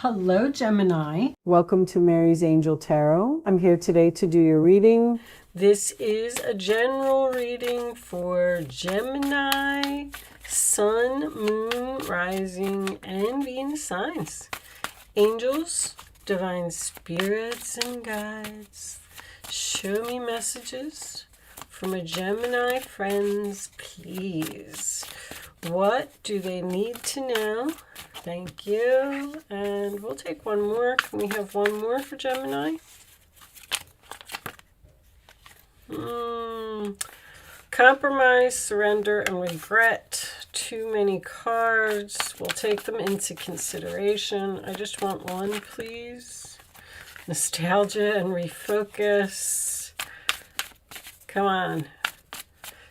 Hello, Gemini. Welcome to Mary's Angel Tarot. I'm here today to do your reading. This is a general reading for Gemini, Sun, Moon, Rising, and Venus signs. Angels, divine spirits, and guides, show me messages for my Gemini friends, please. What do they need to know? Thank you. And we'll take one more. Can we have one more for Gemini? Compromise, surrender, and regret. Too many cards. We'll take them into consideration. I just want one, please. Nostalgia and refocus. Come on.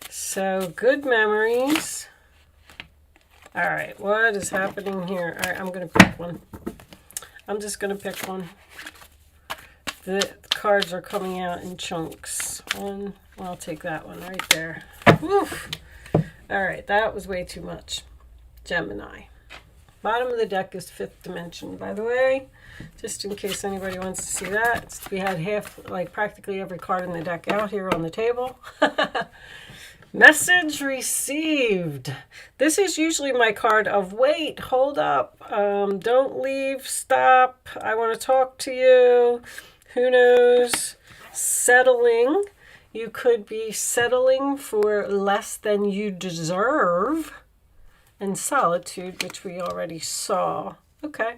So, good memories. All right, what is happening here? All right, I'm going to pick one. I'm just going to pick one. The cards are coming out in chunks. One, well, I'll take that one right there. Woof. All right, that was way too much. Gemini. Bottom of the deck is fifth dimension, by the way, just in case anybody wants to see that. We had practically every card in the deck out here on the table. Message received. This is usually my card of wait, hold up, don't leave, stop, I want to talk to you. Who knows? Settling. You could be settling for less than you deserve. And solitude, which we already saw. Okay.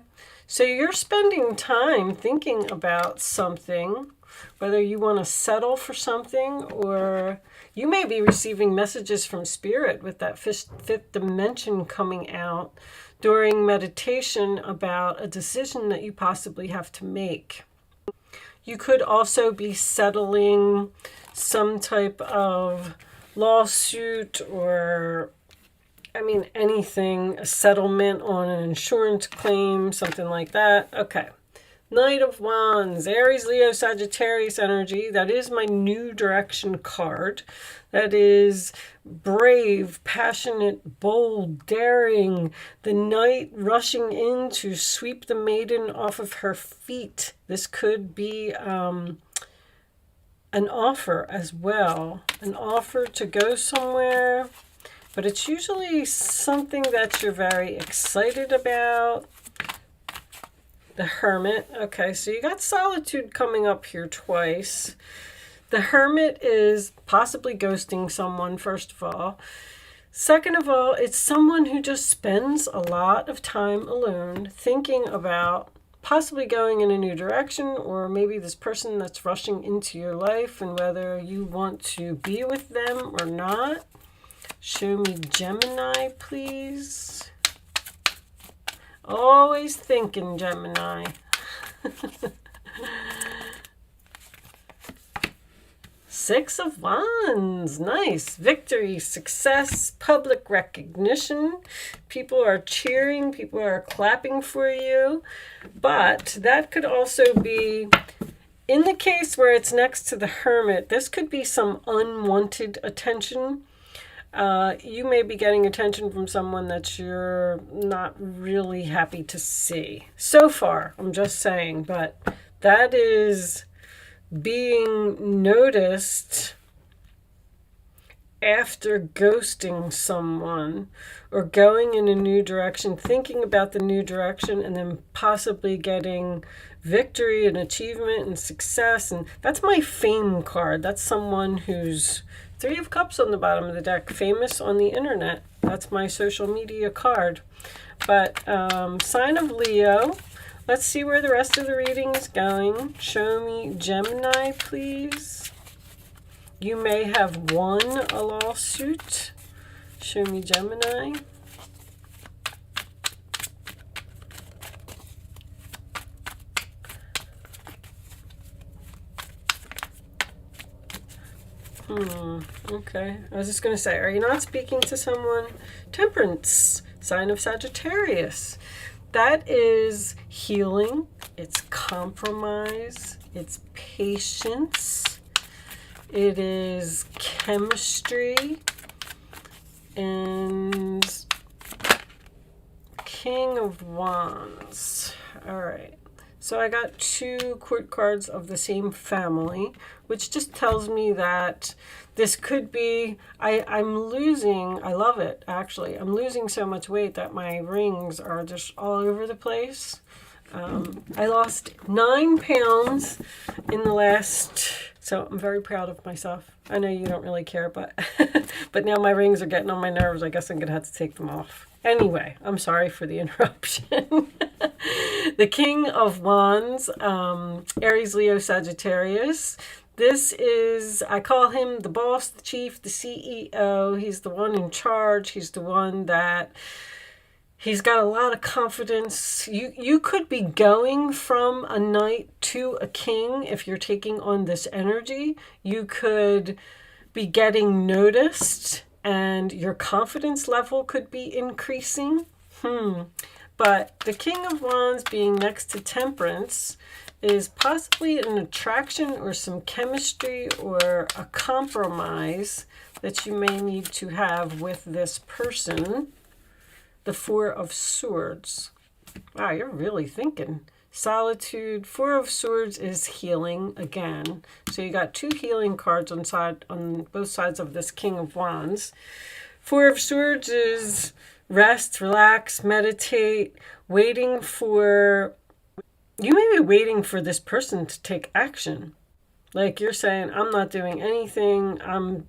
So you're spending time thinking about something, whether you want to settle for something, or you may be receiving messages from spirit with that fifth dimension coming out during meditation about a decision that you possibly have to make. You could also be settling some type of lawsuit or, anything, a settlement on an insurance claim, something like that. Okay. Knight of Wands, Aries, Leo, Sagittarius energy. That is my new direction card. That is brave, passionate, bold, daring. The knight rushing in to sweep the maiden off of her feet. This could be an offer as well. An offer to go somewhere. But it's usually something that you're very excited about. The Hermit. Okay, so you got solitude coming up here twice. The Hermit is possibly ghosting someone, first of all. Second of all, it's someone who just spends a lot of time alone thinking about possibly going in a new direction, or maybe this person that's rushing into your life and whether you want to be with them or not. Show me Gemini, please. Always thinking, Gemini. Six of Wands. Nice. Victory, success, public recognition. People are cheering. People are clapping for you. But that could also be, in the case where it's next to the Hermit, this could be some unwanted attention. You may be getting attention from someone that you're not really happy to see. So far, I'm just saying, but that is being noticed after ghosting someone or going in a new direction, thinking about the new direction, and then possibly getting victory and achievement and success. And that's my fame card. That's someone who's Three of Cups on the bottom of the deck, famous on the internet. That's my social media card. But sign of Leo. Let's see where the rest of the reading is going. Show me Gemini, please. You may have won a lawsuit. Show me Gemini. Okay. I was just going to say, are you not speaking to someone? Temperance, sign of Sagittarius. That is healing. It's compromise. It's patience. It is chemistry. And King of Wands. All right. So I got 2 court cards of the same family, which just tells me that this could be, I'm losing, I love it actually. I'm losing so much weight that my rings are just all over the place. I lost 9 pounds in the last, so I'm very proud of myself. I know you don't really care, but but now my rings are getting on my nerves. I guess I'm gonna have to take them off. Anyway, I'm sorry for the interruption. The King of Wands, Aries, Leo, Sagittarius. This is, I call him the boss, the chief, the CEO. He's the one in charge. He's the one that, he's got a lot of confidence. You could be going from a knight to a king if you're taking on this energy. You could be getting noticed and your confidence level could be increasing. But the King of Wands being next to Temperance is possibly an attraction or some chemistry or a compromise that you may need to have with this person. The 4 of Swords. Wow, you're really thinking. Solitude. 4 of Swords is healing again. So you got 2 healing cards on both sides of this King of Wands. 4 of Swords is rest, relax, meditate, waiting for, you may be waiting for this person to take action. Like you're saying, I'm not doing anything. I'm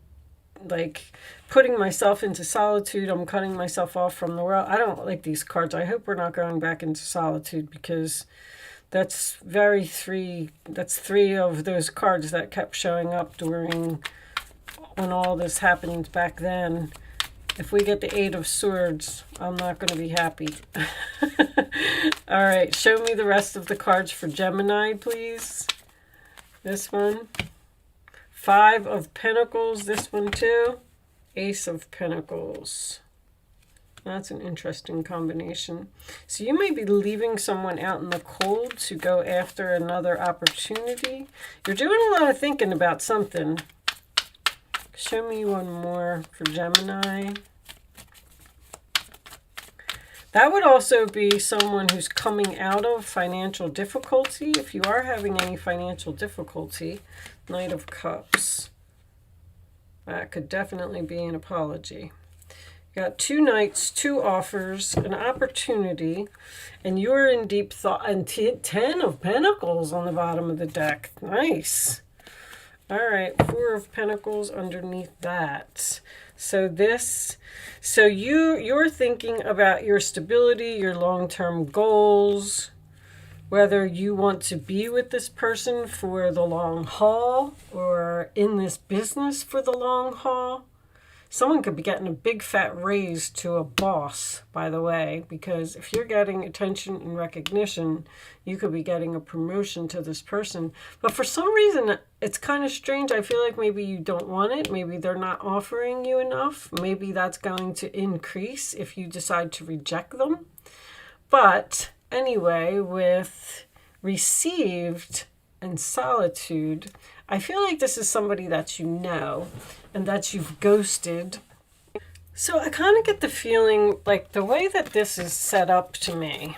like putting myself into solitude. I'm cutting myself off from the world. I don't like these cards. I hope we're not going back into solitude, because that's that's 3 of those cards that kept showing up during when all this happened back then. If we get the 8 of Swords, I'm not going to be happy. All right, show me the rest of the cards for Gemini, please. This one. 5 of Pentacles, this one too. Ace of Pentacles. That's an interesting combination. So you may be leaving someone out in the cold to go after another opportunity. You're doing a lot of thinking about something. Show me one more for Gemini. That would also be someone who's coming out of financial difficulty. If you are having any financial difficulty, Knight of Cups. That could definitely be an apology. You got 2 knights, 2 offers, an opportunity, and you're in deep thought. And 10 of Pentacles on the bottom of the deck. Nice. All right, 4 of Pentacles underneath that. So you're thinking about your stability, your long-term goals, whether you want to be with this person for the long haul or in this business for the long haul. Someone could be getting a big fat raise to a boss, by the way, because if you're getting attention and recognition, you could be getting a promotion to this person. But for some reason, it's kind of strange. I feel like maybe you don't want it. Maybe they're not offering you enough. Maybe that's going to increase if you decide to reject them. But anyway, with received and solitude, I feel like this is somebody that you know and that you've ghosted. So I kind of get the feeling like the way that this is set up to me,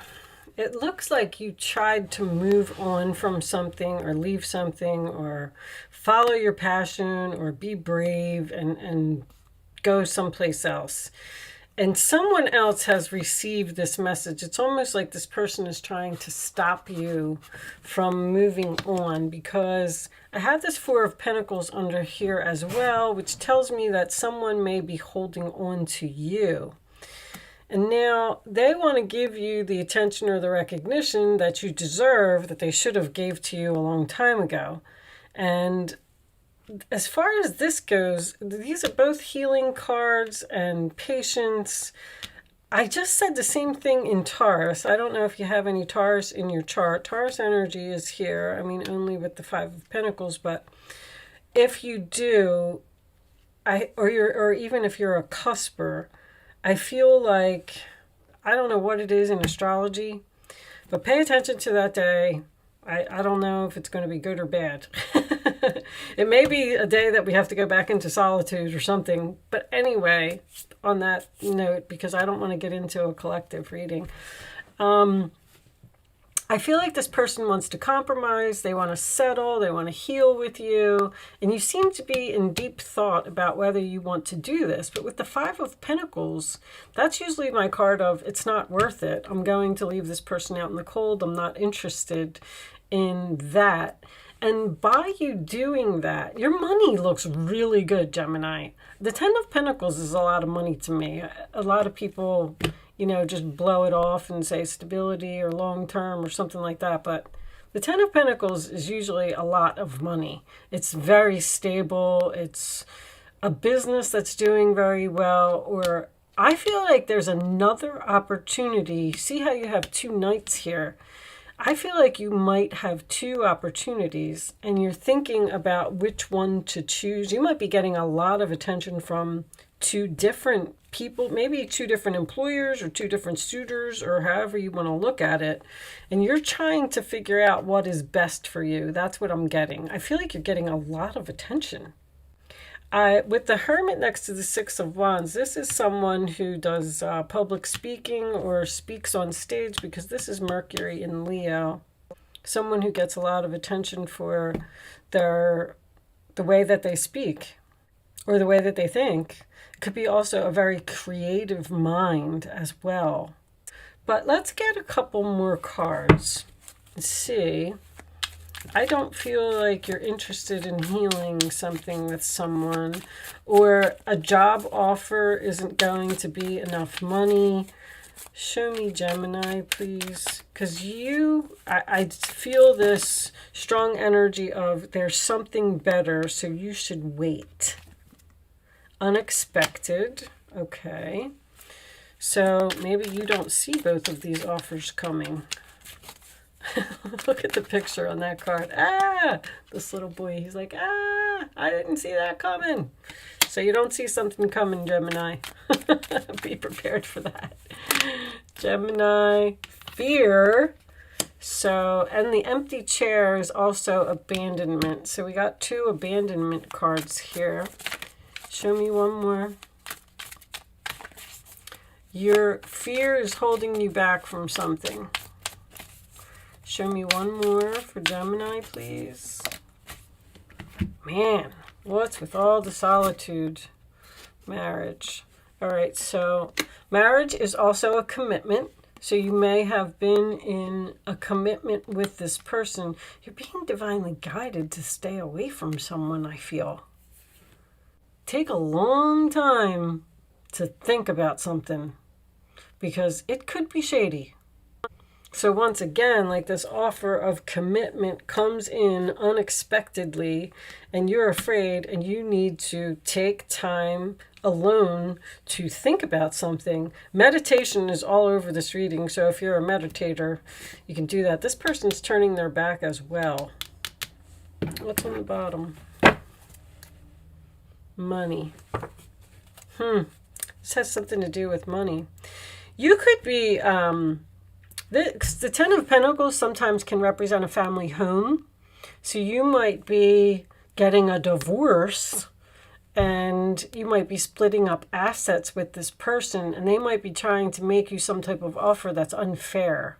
it looks like you tried to move on from something or leave something or follow your passion or be brave and go someplace else. And someone else has received this message. It's almost like this person is trying to stop you from moving on, because I have this 4 of Pentacles under here as well, which tells me that someone may be holding on to you. And now they want to give you the attention or the recognition that you deserve, that they should have gave to you a long time ago. And as far as this goes, these are both healing cards and patience. I just said the same thing in Taurus. I don't know if you have any Taurus in your chart. Taurus energy is here. I mean, only with the 5 of Pentacles, but if you do, or even if you're a cusper, I feel like, I don't know what it is in astrology, but pay attention to that day. I don't know if it's going to be good or bad. It may be a day that we have to go back into solitude or something. But anyway, on that note, because I don't want to get into a collective reading, I feel like this person wants to compromise, they want to settle, they want to heal with you, and you seem to be in deep thought about whether you want to do this. But with the Five of Pentacles, that's usually my card of it's not worth it. I'm going to leave this person out in the cold. I'm not interested in that. And by you doing that, your money looks really good, Gemini. The Ten of Pentacles is a lot of money to me. A lot of people, you know, just blow it off and say stability or long term or something like that. But the Ten of Pentacles is usually a lot of money. It's very stable. It's a business that's doing very well. Or I feel like there's another opportunity. See how you have two knights here? I feel like you might have two opportunities and you're thinking about which one to choose. You might be getting a lot of attention from two different people, maybe two different employers or two different suitors or however you want to look at it. And you're trying to figure out what is best for you. That's what I'm getting. I feel like you're getting a lot of attention. With the Hermit next to the Six of Wands, this is someone who does public speaking or speaks on stage, because this is Mercury in Leo. Someone who gets a lot of attention for the way that they speak or the way that they think. It could be also a very creative mind as well. But let's get a couple more cards and see. I don't feel like you're interested in healing something with someone, or a job offer isn't going to be enough money. Show me, Gemini, please. Because I feel this strong energy of there's something better, so you should wait. Unexpected. Okay. So maybe you don't see both of these offers coming. Look at the picture on that card. Ah, this little boy, he's like, ah, I didn't see that coming. So you don't see something coming, Gemini. Be prepared for that. Gemini, fear. So, and the empty chair is also abandonment. So we got two abandonment cards here. Show me one more. Your fear is holding you back from something. Show me one more for Gemini, please. Man, what's with all the solitude? Marriage. All right, so marriage is also a commitment. So you may have been in a commitment with this person. You're being divinely guided to stay away from someone, I feel. Take a long time to think about something, because it could be shady. So once again, like this offer of commitment comes in unexpectedly and you're afraid and you need to take time alone to think about something. Meditation is all over this reading. So if you're a meditator, you can do that. This person's turning their back as well. What's on the bottom? Money. This has something to do with money. You could be... The Ten of Pentacles sometimes can represent a family home. So you might be getting a divorce and you might be splitting up assets with this person, and they might be trying to make you some type of offer that's unfair.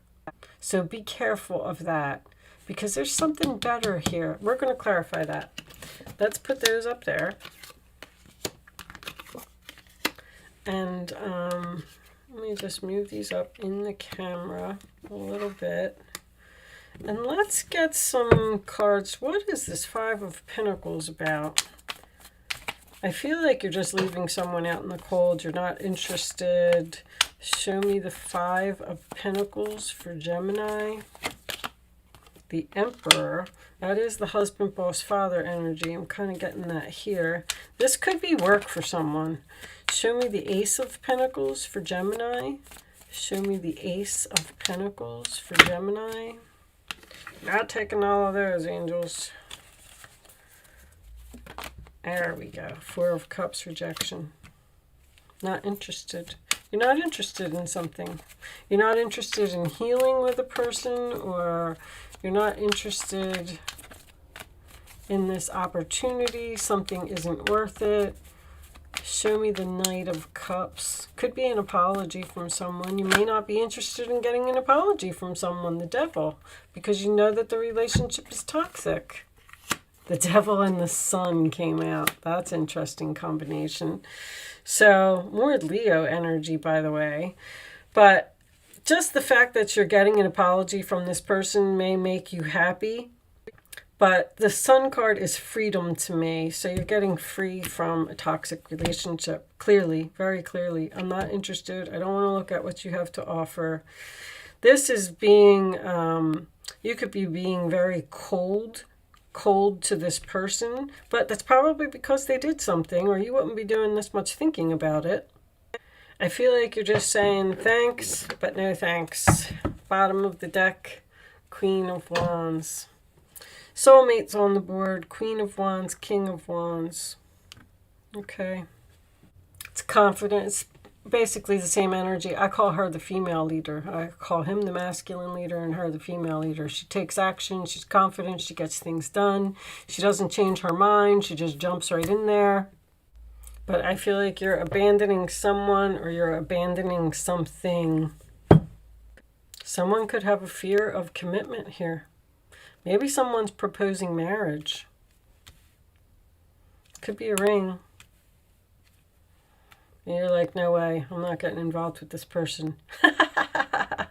So be careful of that, because there's something better here. We're going to clarify that. Let's put those up there. And let me just move these up in the camera a little bit. And let's get some cards. What is this Five of Pentacles about? I feel like you're just leaving someone out in the cold. You're not interested. Show me the Five of Pentacles for Gemini. The Emperor. That is the husband, boss, father energy. I'm kind of getting that here. This could be work for someone. Show me the Ace of Pentacles for Gemini. Show me the Ace of Pentacles for Gemini. Not taking all of those, angels. There we go. Four of Cups, rejection. Not interested. You're not interested in something. You're not interested in healing with a person, or you're not interested in this opportunity. Something isn't worth it. Show me the Knight of Cups. Could be an apology from someone. You may not be interested in getting an apology from someone, the Devil, because you know that the relationship is toxic. The Devil and the Sun came out. That's an interesting combination. So, more Leo energy, by the way. But just the fact that you're getting an apology from this person may make you happy. But the Sun card is freedom to me. So you're getting free from a toxic relationship. Clearly, very clearly. I'm not interested. I don't want to look at what you have to offer. This is being, you could be being very cold to this person. But that's probably because they did something, or you wouldn't be doing this much thinking about it. I feel like you're just saying thanks, but no thanks. Bottom of the deck, Queen of Wands. Soulmates on the board, Queen of Wands, King of Wands. Okay. It's confident. It's basically the same energy. I call her the female leader. I call him the masculine leader and her the female leader. She takes action. She's confident. She gets things done. She doesn't change her mind. She just jumps right in there. But I feel like you're abandoning someone or you're abandoning something. Someone could have a fear of commitment here. Maybe someone's proposing marriage. Could be a ring. And you're like, no way, I'm not getting involved with this person. I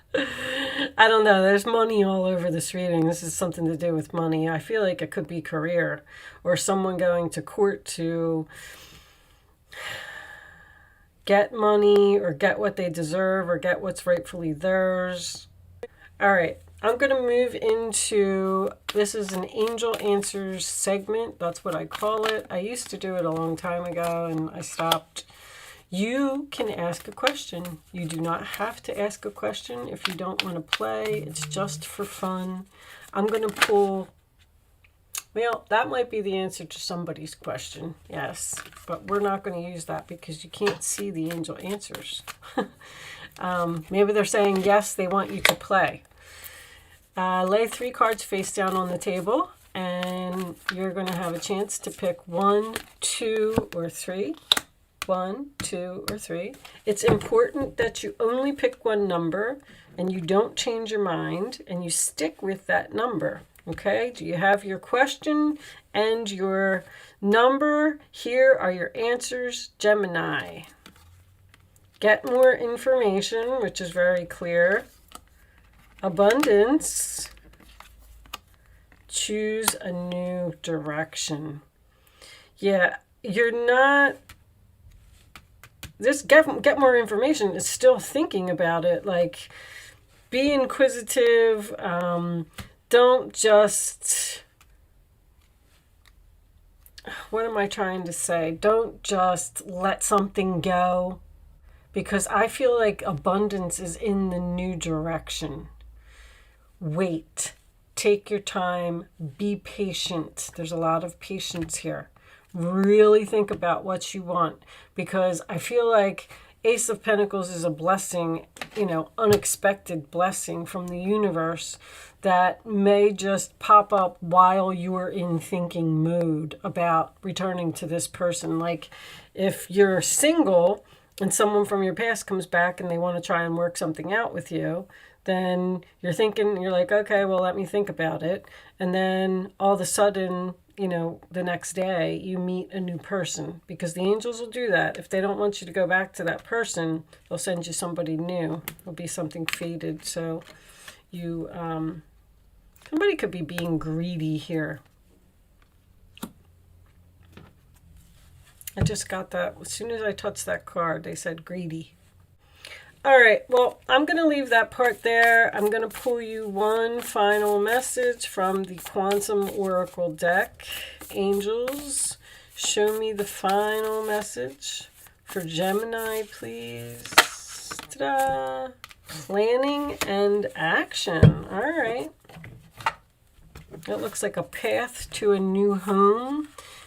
don't know. There's money all over this reading. This is something to do with money. I feel like it could be career or someone going to court to get money or get what they deserve or get what's rightfully theirs. All right. I'm going to move into, this is an Angel Answers segment. That's what I call it. I used to do it a long time ago and I stopped. You can ask a question. You do not have to ask a question if you don't want to play. It's just for fun. I'm going to pull, well, that might be the answer to somebody's question. Yes, but we're not going to use that because you can't see the angel answers. Maybe they're saying, yes, they want you to play. Lay 3 cards face down on the table, and you're going to have a chance to pick 1, 2, or 3. 1, 2, or 3. It's important that you only pick one number, and you don't change your mind, and you stick with that number. Okay? Do you have your question and your number? Here are your answers, Gemini. Get more information, which is very clear. Abundance. Choose a new direction. Yeah, you're not... This get more information is still thinking about it. Like, be inquisitive. Don't just... What am I trying to say? Don't just let something go. Because I feel like abundance is in the new direction. Wait, take your time, be patient. There's a lot of patience here. Really think about what you want, because I feel like Ace of Pentacles is a blessing, unexpected blessing from the universe that may just pop up while you're in thinking mood about returning to this person. Like if you're single and someone from your past comes back and they want to try and work something out with you, then you're thinking, you're like, okay, well, let me think about it. And then all of a sudden, the next day you meet a new person, because the angels will do that. If they don't want you to go back to that person, they'll send you somebody new. It'll be something faded. So you, somebody could be being greedy here. I just got that. As soon as I touched that card, they said greedy. All right, well, I'm going to leave that part there. I'm going to pull you one final message from the Quantum Oracle deck. Angels, show me the final message for Gemini, please. Ta-da! Planning and action. All right. It looks like a path to a new home.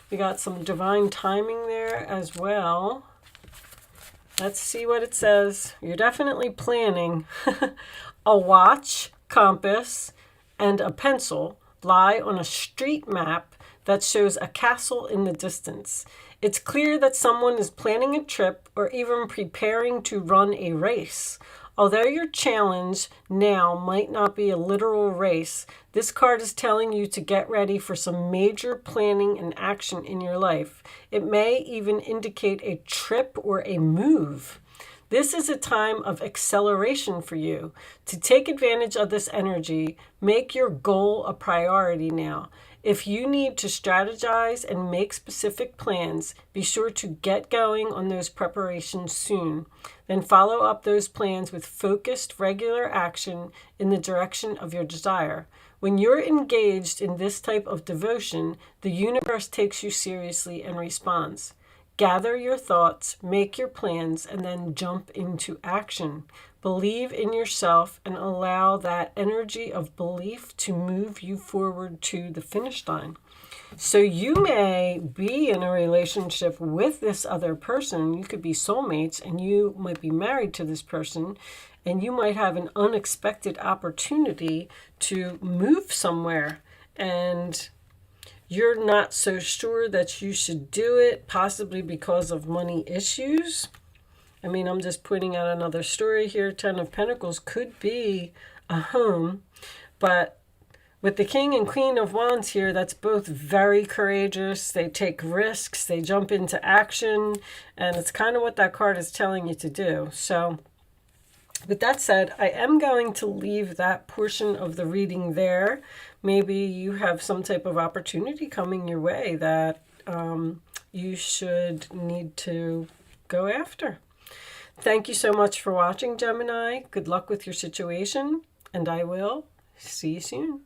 We got some divine timing there as well. Let's see what it says. You're definitely planning. A watch, compass, and a pencil lie on a street map that shows a castle in the distance. It's clear that someone is planning a trip or even preparing to run a race. Although your challenge now might not be a literal race, this card is telling you to get ready for some major planning and action in your life. It may even indicate a trip or a move. This is a time of acceleration for you. To take advantage of this energy, make your goal a priority now. If you need to strategize and make specific plans, be sure to get going on those preparations soon. Then follow up those plans with focused, regular action in the direction of your desire. When you're engaged in this type of devotion, the universe takes you seriously and responds. Gather your thoughts, make your plans, and then jump into action. Believe in yourself and allow that energy of belief to move you forward to the finish line. So you may be in a relationship with this other person. You could be soulmates and you might be married to this person, and you might have an unexpected opportunity to move somewhere, and you're not so sure that you should do it, possibly because of money issues. I mean, I'm just pointing out another story here. 10 of Pentacles could be a home, but with the King and Queen of Wands here, that's both very courageous. They take risks, they jump into action, and it's kind of what that card is telling you to do. So with that said, I am going to leave that portion of the reading there. Maybe you have some type of opportunity coming your way that you should need to go after. Thank you so much for watching, Gemini. Good luck with your situation, and I will see you soon.